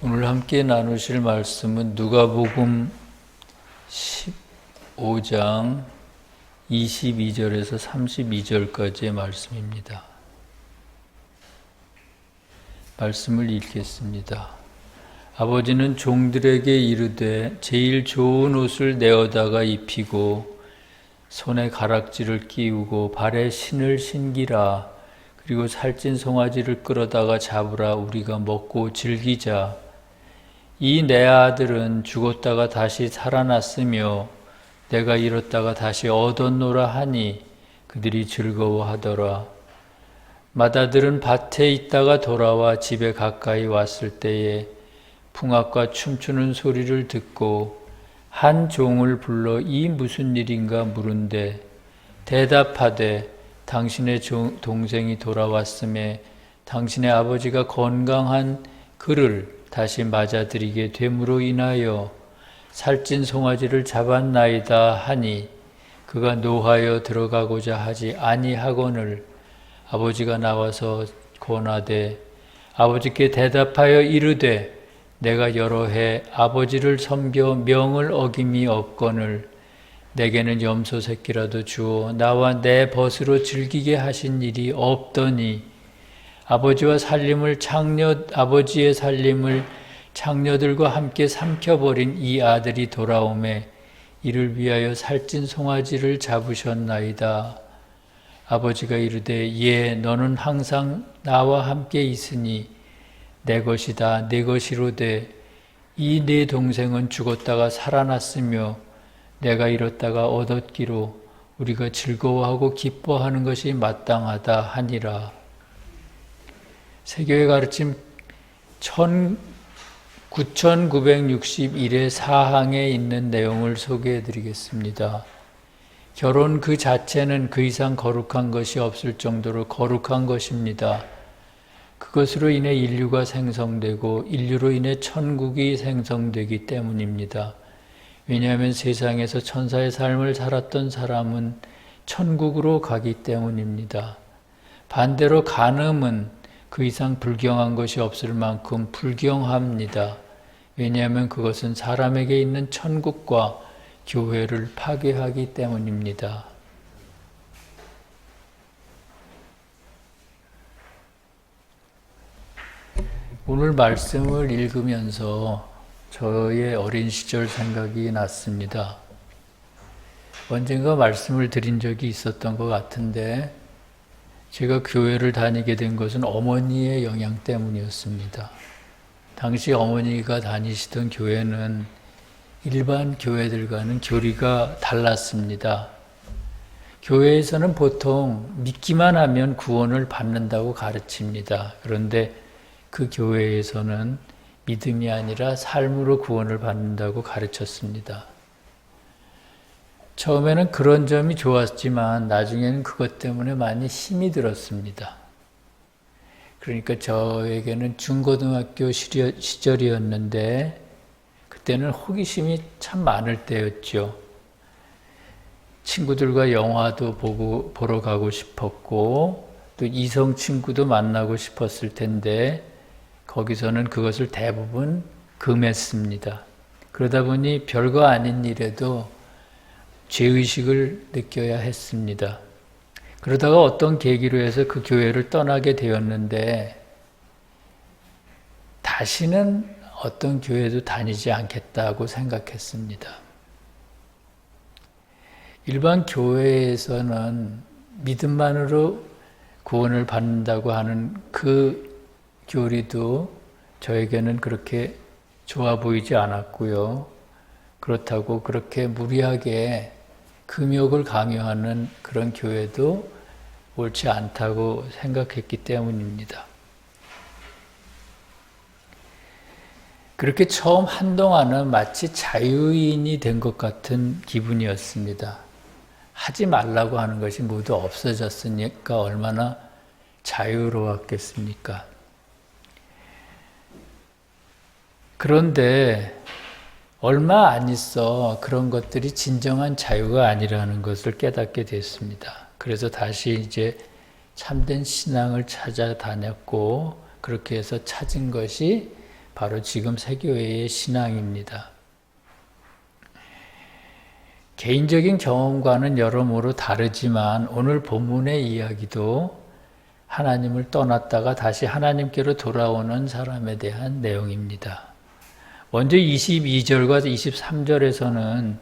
오늘 함께 나누실 말씀은 누가복음 15장 22절에서 32절까지의 말씀입니다. 말씀을 읽겠습니다. 아버지는 종들에게 이르되 제일 좋은 옷을 내어다가 입히고 손에 가락지를 끼우고 발에 신을 신기라. 그리고 살찐 송아지를 끌어다가 잡으라. 우리가 먹고 즐기자. 이 내 아들은 죽었다가 다시 살아났으며 내가 잃었다가 다시 얻었노라 하니 그들이 즐거워하더라. 맏아들은 밭에 있다가 돌아와 집에 가까이 왔을 때에 풍악과 춤추는 소리를 듣고 한 종을 불러 이 무슨 일인가 물은데 대답하되 당신의 동생이 돌아왔음에 당신의 아버지가 건강한 그를 다시 맞아들이게 됨으로 인하여 살찐 송아지를 잡았나이다 하니 그가 노하여 들어가고자 하지 아니하거늘 아버지가 나와서 권하되 아버지께 대답하여 이르되 내가 여러 해 아버지를 섬겨 명을 어김이 없거늘 내게는 염소 새끼라도 주어 나와 내 벗으로 즐기게 하신 일이 없더니 아버지의 살림을 창녀들과 함께 삼켜버린 이 아들이 돌아오매 이를 위하여 살찐 송아지를 잡으셨나이다. 아버지가 이르되 예 너는 항상 나와 함께 있으니 내 것이다 내 것이로되 이 네 동생은 죽었다가 살아났으며 내가 잃었다가 얻었기로 우리가 즐거워하고 기뻐하는 것이 마땅하다 하니라. 세교의 가르침 9961의 사항에 있는 내용을 소개해 드리겠습니다. 결혼 그 자체는 그 이상 거룩한 것이 없을 정도로 거룩한 것입니다. 그것으로 인해 인류가 생성되고 인류로 인해 천국이 생성되기 때문입니다. 왜냐하면 세상에서 천사의 삶을 살았던 사람은 천국으로 가기 때문입니다. 반대로 간음은 그 이상 불경한 것이 없을 만큼 불경합니다. 왜냐하면 그것은 사람에게 있는 천국과 교회를 파괴하기 때문입니다. 오늘 말씀을 읽으면서 저의 어린 시절 생각이 났습니다. 언젠가 말씀을 드린 적이 있었던 것 같은데 제가 교회를 다니게 된 것은 어머니의 영향 때문이었습니다. 당시 어머니가 다니시던 교회는 일반 교회들과는 교리가 달랐습니다. 교회에서는 보통 믿기만 하면 구원을 받는다고 가르칩니다. 그런데 그 교회에서는 믿음이 아니라 삶으로 구원을 받는다고 가르쳤습니다. 처음에는 그런 점이 좋았지만 나중에는 그것 때문에 많이 힘이 들었습니다. 그러니까 저에게는 중고등학교 시절이었는데 그때는 호기심이 참 많을 때였죠. 친구들과 영화도 보러 가고 싶었고 또 이성 친구도 만나고 싶었을 텐데 거기서는 그것을 대부분 금했습니다. 그러다 보니 별거 아닌 일에도 죄의식을 느껴야 했습니다. 그러다가 어떤 계기로 해서 그 교회를 떠나게 되었는데 다시는 어떤 교회도 다니지 않겠다고 생각했습니다. 일반 교회에서는 믿음만으로 구원을 받는다고 하는 그 교리도 저에게는 그렇게 좋아 보이지 않았고요. 그렇다고 그렇게 무리하게 금욕을 강요하는 그런 교회도 옳지 않다고 생각했기 때문입니다. 그렇게 처음 한동안은 마치 자유인이 된 것 같은 기분이었습니다. 하지 말라고 하는 것이 모두 없어졌으니까 얼마나 자유로웠겠습니까? 그런데 얼마 안 있어 그런 것들이 진정한 자유가 아니라는 것을 깨닫게 됐습니다. 그래서 다시 이제 참된 신앙을 찾아다녔고 그렇게 해서 찾은 것이 바로 지금 새교회의 신앙입니다. 개인적인 경험과는 여러모로 다르지만 오늘 본문의 이야기도 하나님을 떠났다가 다시 하나님께로 돌아오는 사람에 대한 내용입니다. 먼저 22절과 23절에서는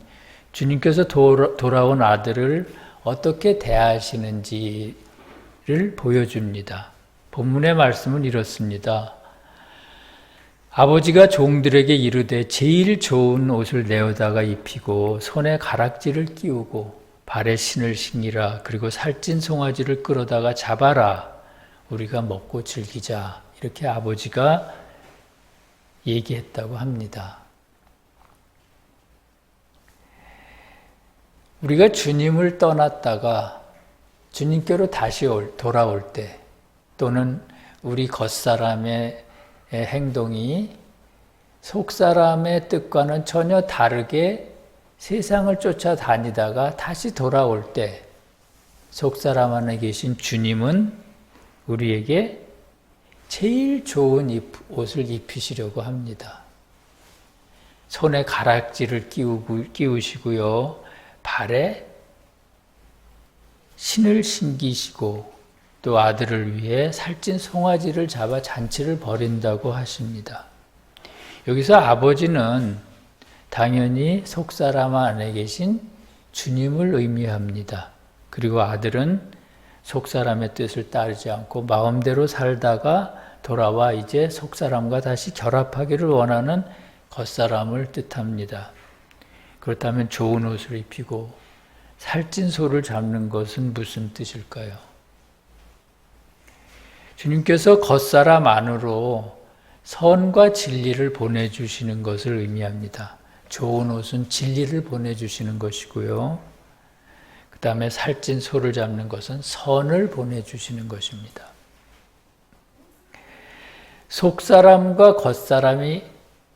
주님께서 돌아온 아들을 어떻게 대하시는지를 보여줍니다. 본문의 말씀은 이렇습니다. 아버지가 종들에게 이르되 제일 좋은 옷을 내어다가 입히고 손에 가락지를 끼우고 발에 신을 신기라. 그리고 살찐 송아지를 끌어다가 잡아라. 우리가 먹고 즐기자. 이렇게 아버지가 얘기했다고 합니다. 우리가 주님을 떠났다가 주님께로 다시 돌아올 때, 또는 우리 겉사람의 행동이 속사람의 뜻과는 전혀 다르게 세상을 쫓아다니다가 다시 돌아올 때, 속사람 안에 계신 주님은 우리에게 제일 좋은 옷을 입히시려고 합니다. 손에 가락지를 끼우시고요. 발에 신을 신기시고 또 아들을 위해 살찐 송아지를 잡아 잔치를 벌인다고 하십니다. 여기서 아버지는 당연히 속사람 안에 계신 주님을 의미합니다. 그리고 아들은 속사람의 뜻을 따르지 않고 마음대로 살다가 돌아와 이제 속사람과 다시 결합하기를 원하는 겉사람을 뜻합니다. 그렇다면 좋은 옷을 입히고 살찐 소를 잡는 것은 무슨 뜻일까요? 주님께서 겉사람 안으로 선과 진리를 보내주시는 것을 의미합니다. 좋은 옷은 진리를 보내주시는 것이고요. 그 다음에 살찐 소를 잡는 것은 선을 보내주시는 것입니다. 속사람과 겉사람이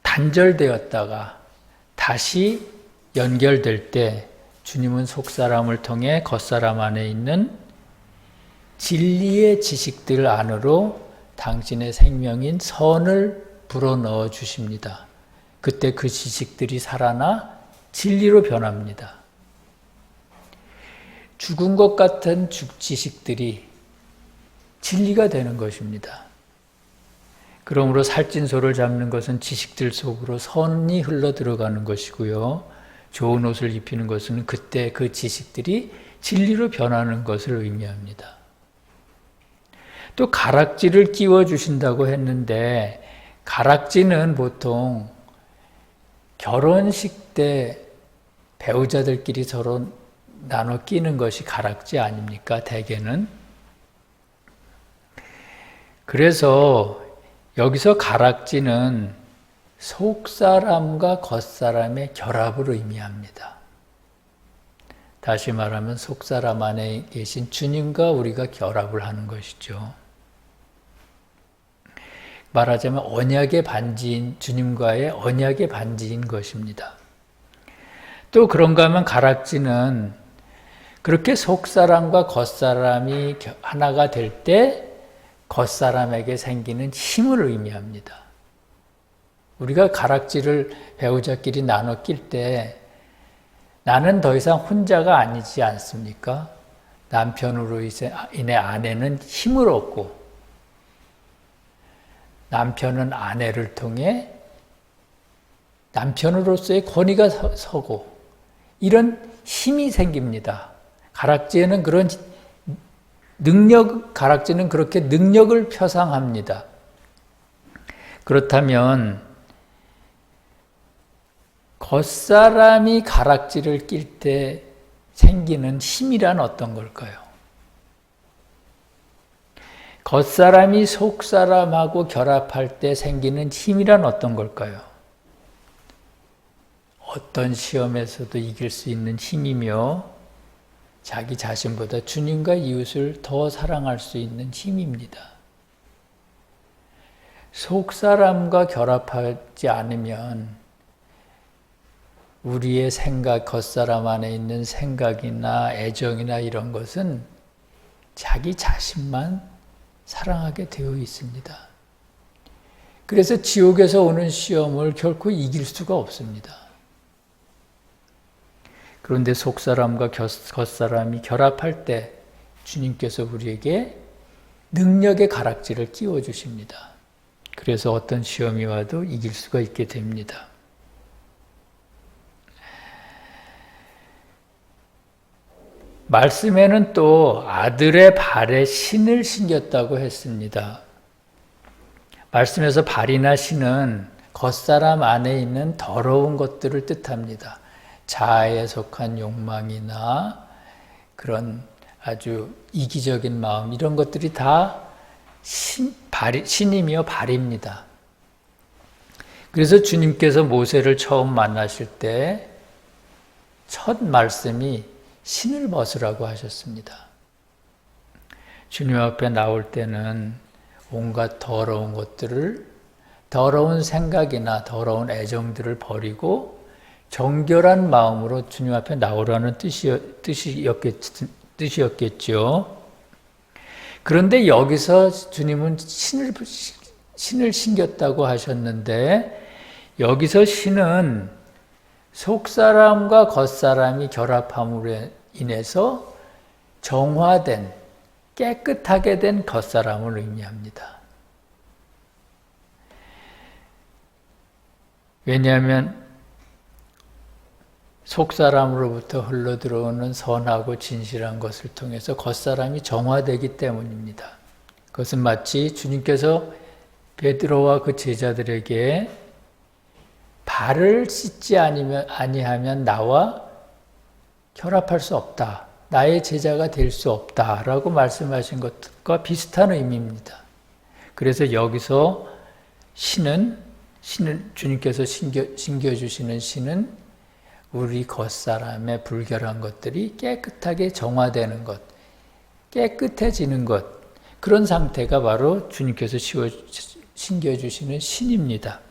단절되었다가 다시 연결될 때 주님은 속사람을 통해 겉사람 안에 있는 진리의 지식들 안으로 당신의 생명인 선을 불어넣어 주십니다. 그때 그 지식들이 살아나 진리로 변합니다. 죽은 것 같은 지식들이 진리가 되는 것입니다. 그러므로 살찐 소를 잡는 것은 지식들 속으로 선이 흘러 들어가는 것이고요. 좋은 옷을 입히는 것은 그때 그 지식들이 진리로 변하는 것을 의미합니다. 또 가락지를 끼워주신다고 했는데 가락지는 보통 결혼식 때 배우자들끼리 서로 나눠 끼는 것이 가락지 아닙니까? 대개는. 그래서 여기서 가락지는 속사람과 겉사람의 결합을 의미합니다. 다시 말하면 속사람 안에 계신 주님과 우리가 결합을 하는 것이죠. 말하자면 언약의 반지인 주님과의 언약의 반지인 것입니다. 또 그런가 하면 가락지는 그렇게 속사람과 겉사람이 하나가 될 때 겉사람에게 생기는 힘을 의미합니다. 우리가 가락지를 배우자끼리 나눠 낄 때 나는 더 이상 혼자가 아니지 않습니까? 남편으로 인해 아내는 힘을 얻고 남편은 아내를 통해 남편으로서의 권위가 서고 이런 힘이 생깁니다. 가락지는 그렇게 능력을 표상합니다. 그렇다면 겉사람이 가락지를 낄 때 생기는 힘이란 어떤 걸까요? 겉사람이 속사람하고 결합할 때 생기는 힘이란 어떤 걸까요? 어떤 시험에서도 이길 수 있는 힘이며 자기 자신보다 주님과 이웃을 더 사랑할 수 있는 힘입니다. 속사람과 결합하지 않으면 우리의 생각, 겉사람 안에 있는 생각이나 애정이나 이런 것은 자기 자신만 사랑하게 되어 있습니다. 그래서 지옥에서 오는 시험을 결코 이길 수가 없습니다. 그런데 속사람과 겉사람이 결합할 때 주님께서 우리에게 능력의 가락지를 끼워주십니다. 그래서 어떤 시험이 와도 이길 수가 있게 됩니다. 말씀에는 또 아들의 발에 신을 신겼다고 했습니다. 말씀에서 발이나 신은 겉사람 안에 있는 더러운 것들을 뜻합니다. 자아에 속한 욕망이나 그런 아주 이기적인 마음, 이런 것들이 다 신이며 발입니다. 그래서 주님께서 모세를 처음 만나실 때 첫 말씀이 신을 벗으라고 하셨습니다. 주님 앞에 나올 때는 온갖 더러운 것들을, 더러운 생각이나 더러운 애정들을 버리고 정결한 마음으로 주님 앞에 나오라는 뜻이었겠죠. 그런데 여기서 주님은 신을 신겼다고 하셨는데, 여기서 신은 속사람과 겉사람이 결합함으로 인해서 정화된, 깨끗하게 된 겉사람을 의미합니다. 왜냐하면 속사람으로부터 흘러들어오는 선하고 진실한 것을 통해서 겉사람이 정화되기 때문입니다. 그것은 마치 주님께서 베드로와 그 제자들에게 발을 씻지 아니하면 나와 결합할 수 없다, 나의 제자가 될 수 없다라고 말씀하신 것과 비슷한 의미입니다. 그래서 여기서 신은 주님께서 신겨주시는 신은 우리 겉사람의 불결한 것들이 깨끗하게 정화되는 것, 깨끗해지는 것, 그런 상태가 바로 주님께서 신겨주시는 신입니다.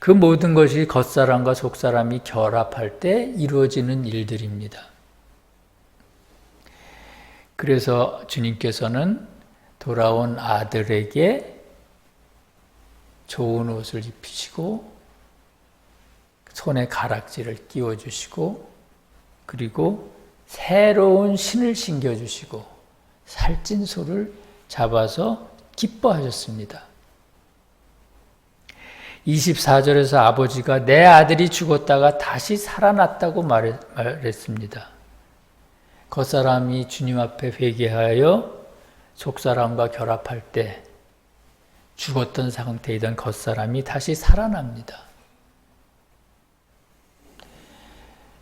그 모든 것이 겉사람과 속사람이 결합할 때 이루어지는 일들입니다. 그래서 주님께서는 돌아온 아들에게 좋은 옷을 입히시고 손에 가락지를 끼워주시고 그리고 새로운 신을 신겨주시고 살찐 소를 잡아서 기뻐하셨습니다. 24절에서 아버지가 내 아들이 죽었다가 다시 살아났다고 말했습니다. 겉사람이 주님 앞에 회개하여 속사람과 결합할 때 죽었던 상태이던 겉사람이 다시 살아납니다.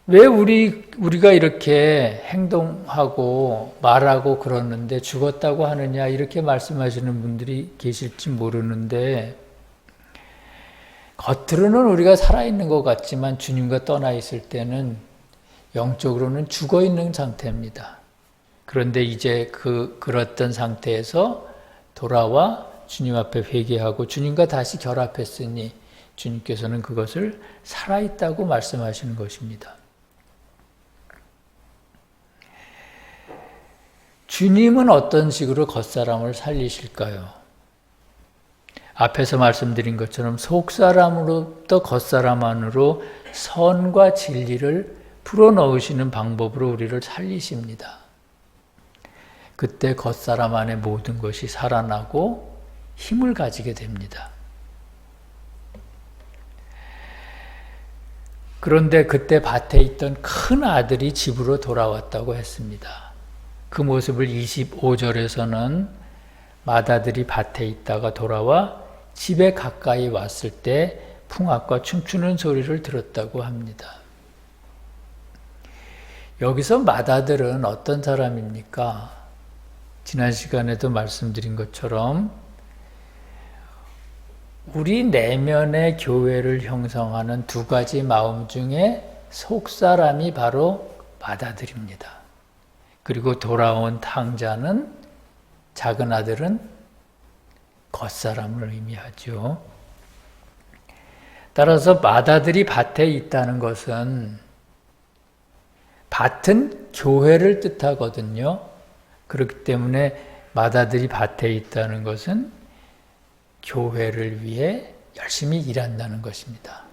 왜 우리가 이렇게 행동하고 말하고 그러는데 죽었다고 하느냐, 이렇게 말씀하시는 분들이 계실지 모르는데, 겉으로는 우리가 살아있는 것 같지만 주님과 떠나 있을 때는 영적으로는 죽어 있는 상태입니다. 그런데 이제 그랬던 상태에서 돌아와 주님 앞에 회개하고 주님과 다시 결합했으니 주님께서는 그것을 살아있다고 말씀하시는 것입니다. 주님은 어떤 식으로 겉사람을 살리실까요? 앞에서 말씀드린 것처럼 속사람으로부터 겉사람 안으로 선과 진리를 불어넣으시는 방법으로 우리를 살리십니다. 그때 겉사람 안에 모든 것이 살아나고 힘을 가지게 됩니다. 그런데 그때 밭에 있던 큰 아들이 집으로 돌아왔다고 했습니다. 그 모습을 25절에서는 맏아들이 밭에 있다가 돌아와 집에 가까이 왔을 때 풍악과 춤추는 소리를 들었다고 합니다. 여기서 맏아들은 어떤 사람입니까? 지난 시간에도 말씀드린 것처럼 우리 내면의 교회를 형성하는 두 가지 마음 중에 속사람이 바로 맏아들입니다. 그리고 돌아온 탕자는, 작은 아들은 겉사람을 의미하죠. 따라서 맏아들이 밭에 있다는 것은, 밭은 교회를 뜻하거든요. 그렇기 때문에 맏아들이 밭에 있다는 것은 교회를 위해 열심히 일한다는 것입니다.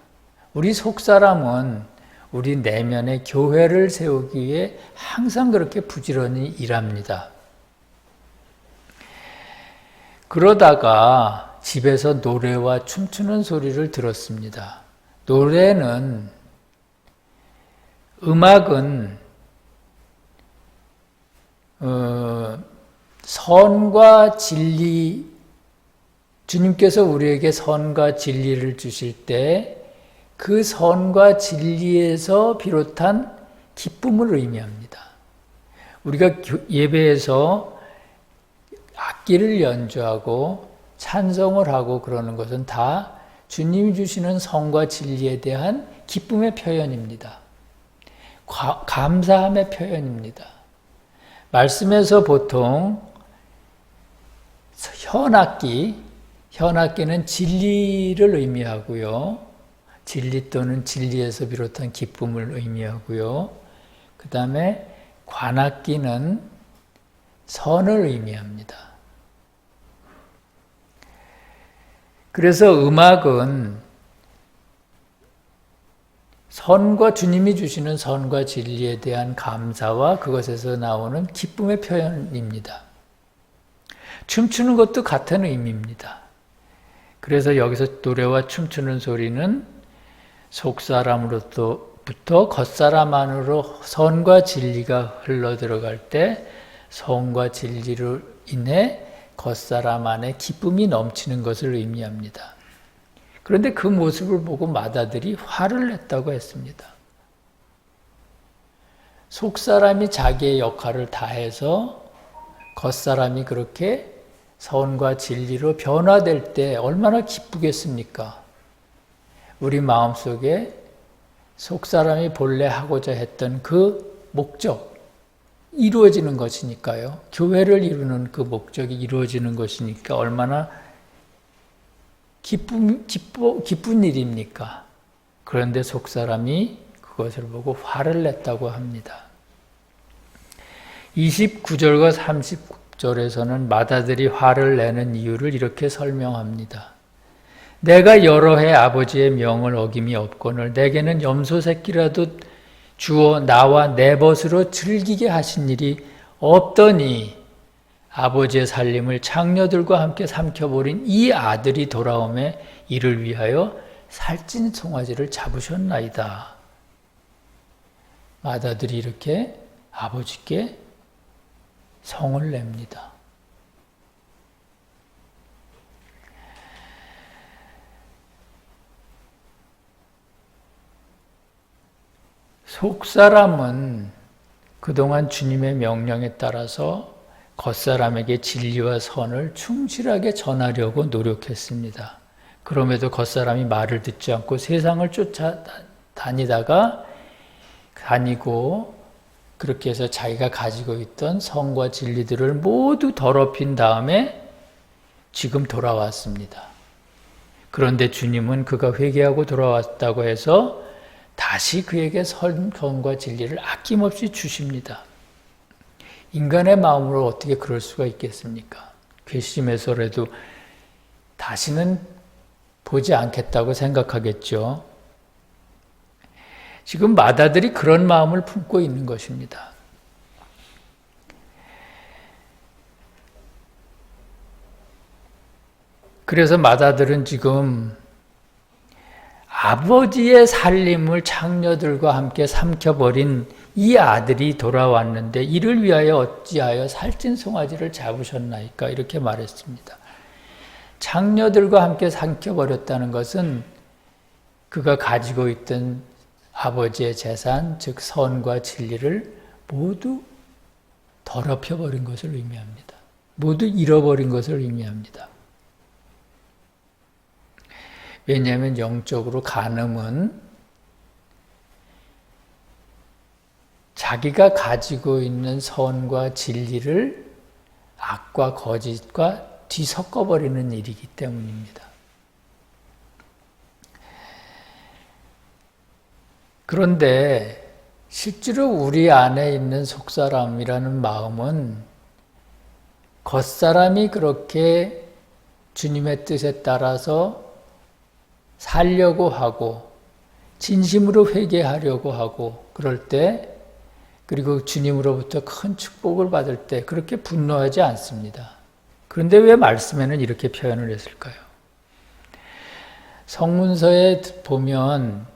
우리 속사람은 우리 내면의 교회를 세우기 위해 항상 그렇게 부지런히 일합니다. 그러다가 집에서 노래와 춤추는 소리를 들었습니다. 음악은 선과 진리, 주님께서 우리에게 선과 진리를 주실 때 그 선과 진리에서 비롯한 기쁨을 의미합니다. 우리가 예배에서 악기를 연주하고 찬송을 하고 그러는 것은 다 주님이 주시는 선과 진리에 대한 기쁨의 표현입니다. 감사함의 표현입니다. 말씀에서 보통 현악기는 진리를 의미하고요. 진리 또는 진리에서 비롯한 기쁨을 의미하고요. 그 다음에 관악기는 선을 의미합니다. 그래서 음악은 주님이 주시는 선과 진리에 대한 감사와 그것에서 나오는 기쁨의 표현입니다. 춤추는 것도 같은 의미입니다. 그래서 여기서 노래와 춤추는 소리는 속사람으로부터 겉사람 안으로 선과 진리가 흘러 들어갈 때 선과 진리로 인해 겉사람 안에 기쁨이 넘치는 것을 의미합니다. 그런데 그 모습을 보고 마다들이 화를 냈다고 했습니다. 속사람이 자기의 역할을 다해서 겉사람이 그렇게 선과 진리로 변화될 때 얼마나 기쁘겠습니까? 우리 마음속에 속사람이 본래 하고자 했던 그 목적, 이루어지는 것이니까요. 교회를 이루는 그 목적이 이루어지는 것이니까 얼마나 기쁜 일입니까? 그런데 속사람이 그것을 보고 화를 냈다고 합니다. 29절과 30절에서는 마다들이 화를 내는 이유를 이렇게 설명합니다. 내가 여러 해 아버지의 명을 어김이 없거늘 내게는 염소 새끼라도 주어 나와 내 벗으로 즐기게 하신 일이 없더니 아버지의 살림을 장녀들과 함께 삼켜버린 이 아들이 돌아오매 이를 위하여 살찐 송아지를 잡으셨나이다. 마다들이 이렇게 아버지께 성을 냅니다. 속사람은 그동안 주님의 명령에 따라서 겉사람에게 진리와 선을 충실하게 전하려고 노력했습니다. 그럼에도 겉사람이 말을 듣지 않고 세상을 다니고 그렇게 해서 자기가 가지고 있던 선과 진리들을 모두 더럽힌 다음에 지금 돌아왔습니다. 그런데 주님은 그가 회개하고 돌아왔다고 해서 다시 그에게 선과 진리를 아낌없이 주십니다. 인간의 마음으로 어떻게 그럴 수가 있겠습니까? 괘씸해서라도 다시는 보지 않겠다고 생각하겠죠. 지금 마다들이 그런 마음을 품고 있는 것입니다. 그래서 마다들은 지금 아버지의 살림을 장녀들과 함께 삼켜버린 이 아들이 돌아왔는데 이를 위하여 어찌하여 살찐 송아지를 잡으셨나이까 이렇게 말했습니다. 장녀들과 함께 삼켜버렸다는 것은 그가 가지고 있던 아버지의 재산, 즉 선과 진리를 모두 더럽혀버린 것을 의미합니다. 모두 잃어버린 것을 의미합니다. 왜냐하면 영적으로 간음은 자기가 가지고 있는 선과 진리를 악과 거짓과 뒤섞어버리는 일이기 때문입니다. 그런데 실제로 우리 안에 있는 속사람이라는 마음은 겉사람이 그렇게 주님의 뜻에 따라서 살려고 하고 진심으로 회개하려고 하고 그럴 때 그리고 주님으로부터 큰 축복을 받을 때 그렇게 분노하지 않습니다. 그런데 왜 말씀에는 이렇게 표현을 했을까요? 성문서에 보면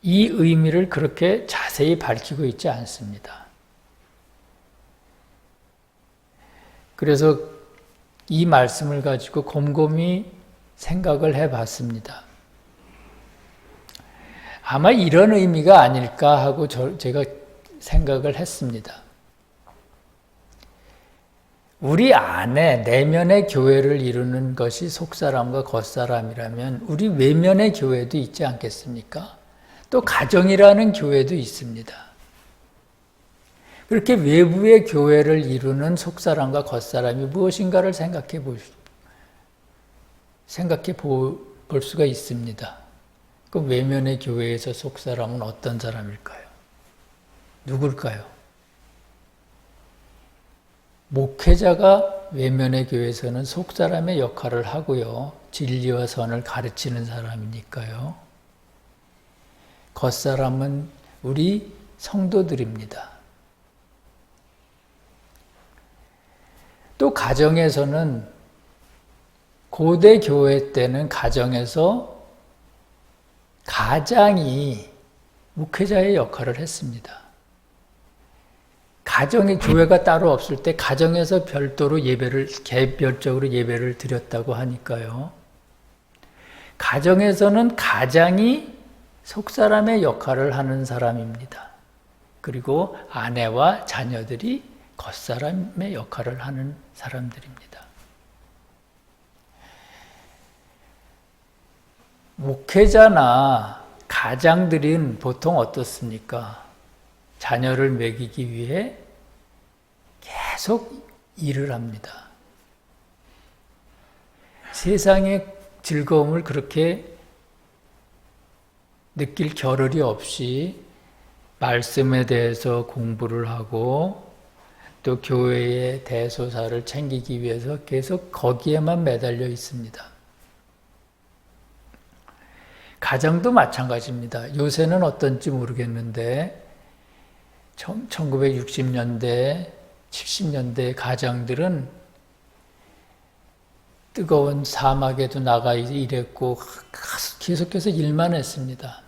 이 의미를 그렇게 자세히 밝히고 있지 않습니다. 그래서 이 말씀을 가지고 곰곰이 생각을 해봤습니다. 아마 이런 의미가 아닐까 하고 제가 생각을 했습니다. 우리 안에 내면의 교회를 이루는 것이 속사람과 겉사람이라면 우리 외면의 교회도 있지 않겠습니까? 또 가정이라는 교회도 있습니다. 그렇게 외부의 교회를 이루는 속사람과 겉사람이 무엇인가를 생각해 볼 수가 있습니다. 그 외면의 교회에서 속사람은 어떤 사람일까요? 누굴까요? 목회자가 외면의 교회에서는 속사람의 역할을 하고요. 진리와 선을 가르치는 사람이니까요. 겉사람은 우리 성도들입니다. 또 가정에서는 고대 교회 때는 가정에서 가장이 목회자의 역할을 했습니다. 가정에 교회가 따로 없을 때 가정에서 개별적으로 예배를 드렸다고 하니까요. 가정에서는 가장이 속사람의 역할을 하는 사람입니다. 그리고 아내와 자녀들이 겉사람의 역할을 하는 사람들입니다. 목회자나 가장들은 보통 어떻습니까? 자녀를 먹이기 위해 계속 일을 합니다. 세상의 즐거움을 그렇게 느낄 겨를이 없이 말씀에 대해서 공부를 하고 또 교회의 대소사를 챙기기 위해서 계속 거기에만 매달려 있습니다. 가정도 마찬가지입니다. 요새는 어떤지 모르겠는데 1960년대, 70년대 가장들은 뜨거운 사막에도 나가 일했고 계속해서 일만 했습니다.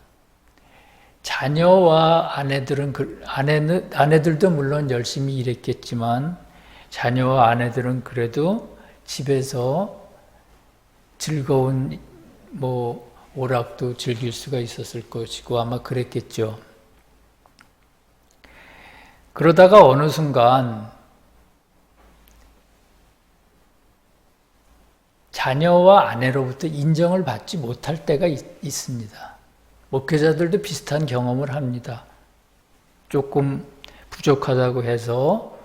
자녀와 아내들도 물론 열심히 일했겠지만 자녀와 아내들은 그래도 집에서 즐거운 오락도 즐길 수가 있었을 것이고 아마 그랬겠죠. 그러다가 어느 순간 자녀와 아내로부터 인정을 받지 못할 때가 있습니다. 목회자들도 비슷한 경험을 합니다. 조금 부족하다고 해서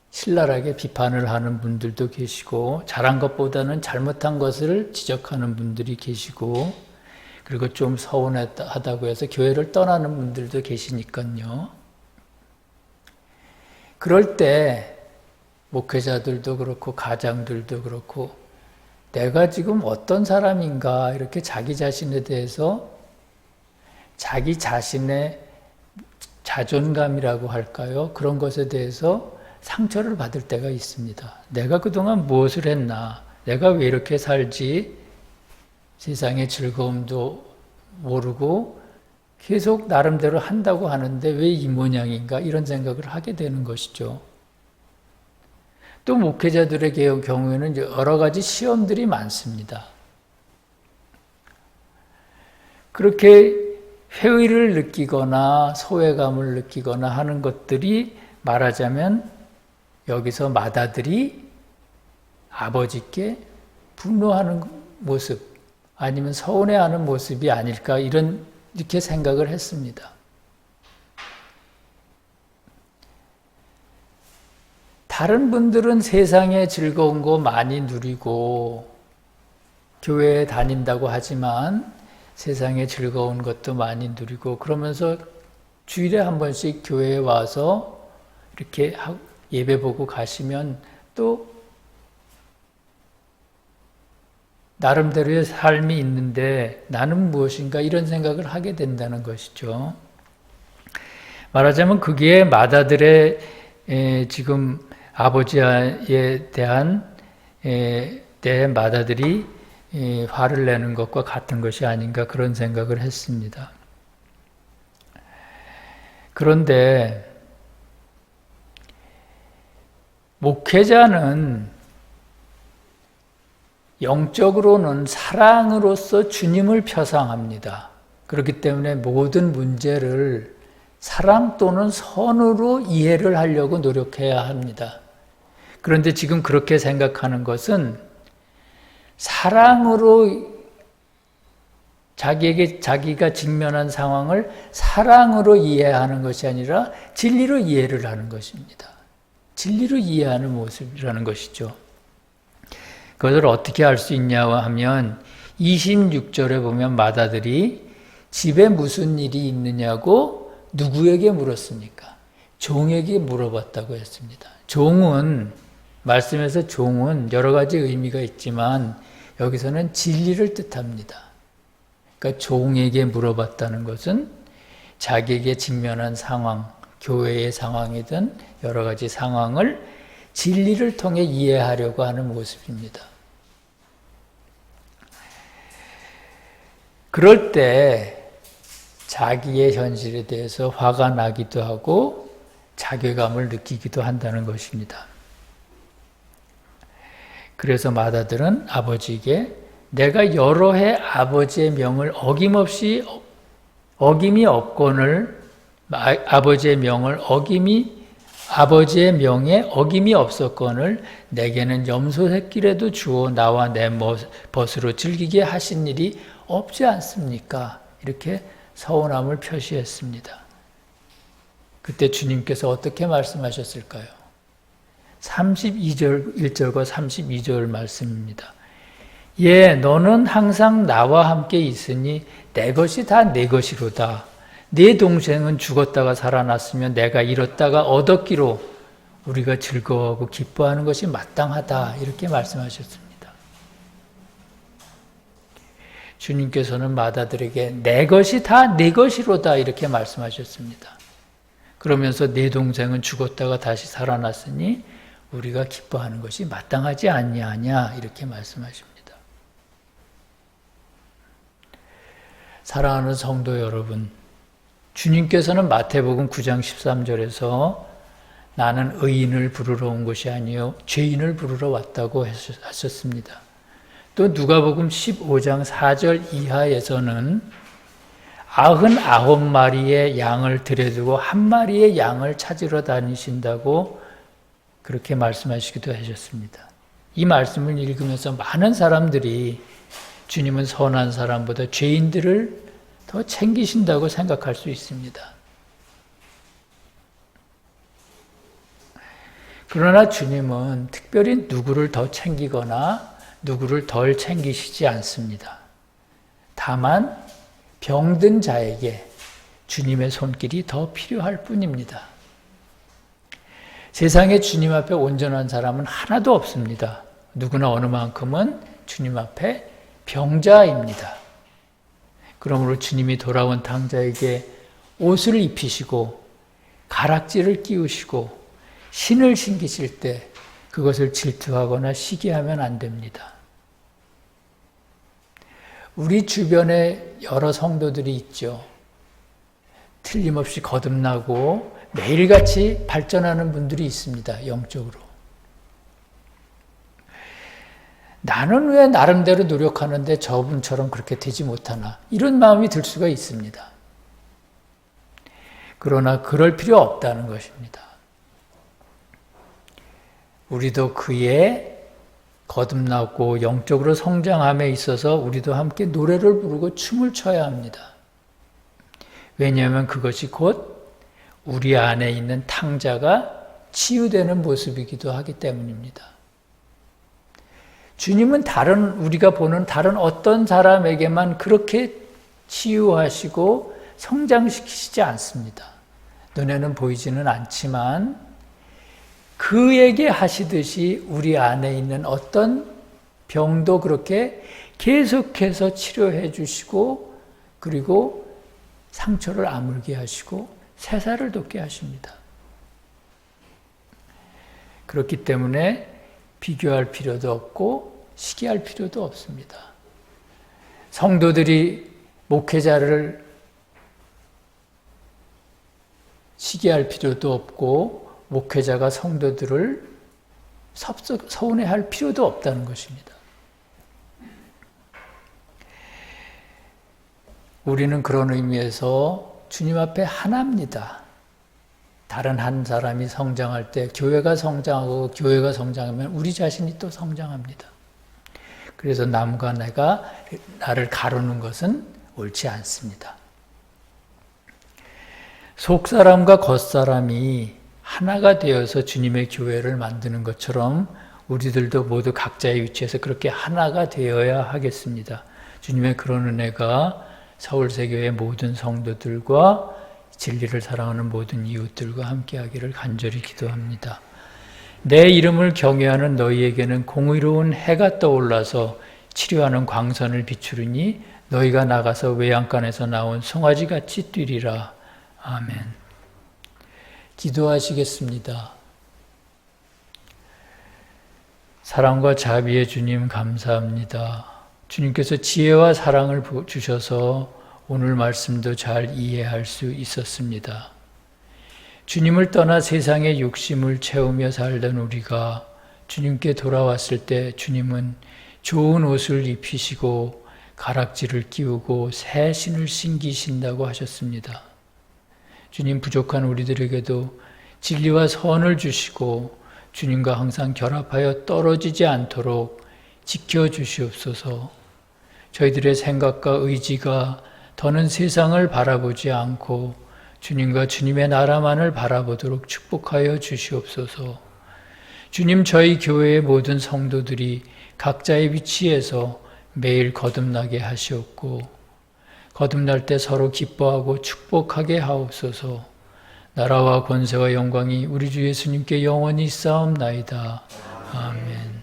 신랄하게 비판을 하는 분들도 계시고 잘한 것보다는 잘못한 것을 지적하는 분들이 계시고 그리고 좀 서운하다고 해서 교회를 떠나는 분들도 계시니까요. 그럴 때 목회자들도 그렇고 가장들도 그렇고 내가 지금 어떤 사람인가 이렇게 자기 자신에 대해서 자기 자신의 자존감이라고 할까요? 그런 것에 대해서 상처를 받을 때가 있습니다. 내가 그동안 무엇을 했나? 내가 왜 이렇게 살지? 세상의 즐거움도 모르고 계속 나름대로 한다고 하는데 왜 이 모양인가? 이런 생각을 하게 되는 것이죠. 또 목회자들의 경우에는 여러 가지 시험들이 많습니다. 그렇게 회의를 느끼거나 소외감을 느끼거나 하는 것들이 말하자면 여기서 맏아들이 아버지께 분노하는 모습 아니면 서운해하는 모습이 아닐까 이렇게 생각을 했습니다. 다른 분들은 세상에 즐거운 거 많이 누리고 교회에 다닌다고 하지만 세상에 즐거운 것도 많이 누리고 그러면서 주일에 한 번씩 교회에 와서 이렇게 예배 보고 가시면 또 나름대로의 삶이 있는데 나는 무엇인가 이런 생각을 하게 된다는 것이죠. 말하자면 그게 마다들의 지금 아버지에 대한 마다들이 화를 내는 것과 같은 것이 아닌가 그런 생각을 했습니다. 그런데 목회자는 영적으로는 사랑으로서 주님을 표상합니다. 그렇기 때문에 모든 문제를 사랑 또는 선으로 이해를 하려고 노력해야 합니다. 그런데 지금 그렇게 생각하는 것은 사랑으로 자기가 직면한 상황을 사랑으로 이해하는 것이 아니라 진리로 이해를 하는 것입니다. 진리로 이해하는 모습이라는 것이죠. 그것을 어떻게 알 수 있냐고 하면 26절에 보면 마다들이 집에 무슨 일이 있느냐고 누구에게 물었습니까? 종에게 물어봤다고 했습니다. 종은 말씀에서 종은 여러 가지 의미가 있지만 여기서는 진리를 뜻합니다. 그러니까 종에게 물어봤다는 것은 자기에게 직면한 상황, 교회의 상황이든 여러 가지 상황을 진리를 통해 이해하려고 하는 모습입니다. 그럴 때 자기의 현실에 대해서 화가 나기도 하고 자괴감을 느끼기도 한다는 것입니다. 그래서 마다들은 아버지에게 내가 여러 해 아버지의 명을 어김이 없거늘 아버지의 명에 어김이 없었거늘 내게는 염소 새끼라도 주어 나와 내 벗으로 즐기게 하신 일이 없지 않습니까? 이렇게 서운함을 표시했습니다. 그때 주님께서 어떻게 말씀하셨을까요? 1절과 32절 말씀입니다. 예, 너는 항상 나와 함께 있으니 내 것이 다 내 것이로다. 네 동생은 죽었다가 살아났으면 내가 잃었다가 얻었기로 우리가 즐거워하고 기뻐하는 것이 마땅하다. 이렇게 말씀하셨습니다. 주님께서는 마다들에게 내 것이 다 내 것이로다. 이렇게 말씀하셨습니다. 그러면서 네 동생은 죽었다가 다시 살아났으니 우리가 기뻐하는 것이 마땅하지 아니하냐. 이렇게 말씀하십니다. 사랑하는 성도 여러분, 주님께서는 마태복음 9장 13절에서 나는 의인을 부르러 온 것이 아니요 죄인을 부르러 왔다고 하셨습니다. 또 누가복음 15장 4절 이하에서는 99마리의 양을 들여두고 한 마리의 양을 찾으러 다니신다고 그렇게 말씀하시기도 하셨습니다. 이 말씀을 읽으면서 많은 사람들이 주님은 선한 사람보다 죄인들을 더 챙기신다고 생각할 수 있습니다. 그러나 주님은 특별히 누구를 더 챙기거나 누구를 덜 챙기시지 않습니다. 다만 병든 자에게 주님의 손길이 더 필요할 뿐입니다. 세상에 주님 앞에 온전한 사람은 하나도 없습니다. 누구나 어느 만큼은 주님 앞에 병자입니다. 그러므로 주님이 돌아온 탕자에게 옷을 입히시고 가락지를 끼우시고 신을 신기실 때 그것을 질투하거나 시기하면 안 됩니다. 우리 주변에 여러 성도들이 있죠. 틀림없이 거듭나고 매일같이 발전하는 분들이 있습니다. 영적으로. 나는 왜 나름대로 노력하는데 저분처럼 그렇게 되지 못하나 이런 마음이 들 수가 있습니다. 그러나 그럴 필요 없다는 것입니다. 우리도 그의 거듭나고 영적으로 성장함에 있어서 우리도 함께 노래를 부르고 춤을 춰야 합니다. 왜냐하면 그것이 곧 우리 안에 있는 탕자가 치유되는 모습이기도 하기 때문입니다. 주님은 우리가 보는 다른 어떤 사람에게만 그렇게 치유하시고 성장시키시지 않습니다. 눈에는 보이지는 않지만 그에게 하시듯이 우리 안에 있는 어떤 병도 그렇게 계속해서 치료해 주시고 그리고 상처를 아물게 하시고 새살을 돋게 하십니다. 그렇기 때문에 비교할 필요도 없고 시기할 필요도 없습니다. 성도들이 목회자를 시기할 필요도 없고 목회자가 성도들을 서운해할 필요도 없다는 것입니다. 우리는 그런 의미에서 주님 앞에 하나입니다. 다른 한 사람이 성장할 때 교회가 성장하고 교회가 성장하면 우리 자신이 또 성장합니다. 그래서 남과 내가 나를 가르는 것은 옳지 않습니다. 속사람과 겉사람이 하나가 되어서 주님의 교회를 만드는 것처럼 우리들도 모두 각자의 위치에서 그렇게 하나가 되어야 하겠습니다. 주님의 그런 은혜가 서울세교회 모든 성도들과 진리를 사랑하는 모든 이웃들과 함께하기를 간절히 기도합니다. 내 이름을 경외하는 너희에게는 공의로운 해가 떠올라서 치료하는 광선을 비추리니 너희가 나가서 외양간에서 나온 송아지같이 뛰리라. 아멘. 기도하시겠습니다. 사랑과 자비의 주님 감사합니다. 주님께서 지혜와 사랑을 주셔서 오늘 말씀도 잘 이해할 수 있었습니다. 주님을 떠나 세상의 욕심을 채우며 살던 우리가 주님께 돌아왔을 때 주님은 좋은 옷을 입히시고 가락지를 끼우고 새 신을 신기신다고 하셨습니다. 주님 부족한 우리들에게도 진리와 선을 주시고 주님과 항상 결합하여 떨어지지 않도록 지켜주시옵소서. 저희들의 생각과 의지가 더는 세상을 바라보지 않고 주님과 주님의 나라만을 바라보도록 축복하여 주시옵소서. 주님, 저희 교회의 모든 성도들이 각자의 위치에서 매일 거듭나게 하시옵고 거듭날 때 서로 기뻐하고 축복하게 하옵소서. 나라와 권세와 영광이 우리 주 예수님께 영원히 쌓옵나이다. 아멘.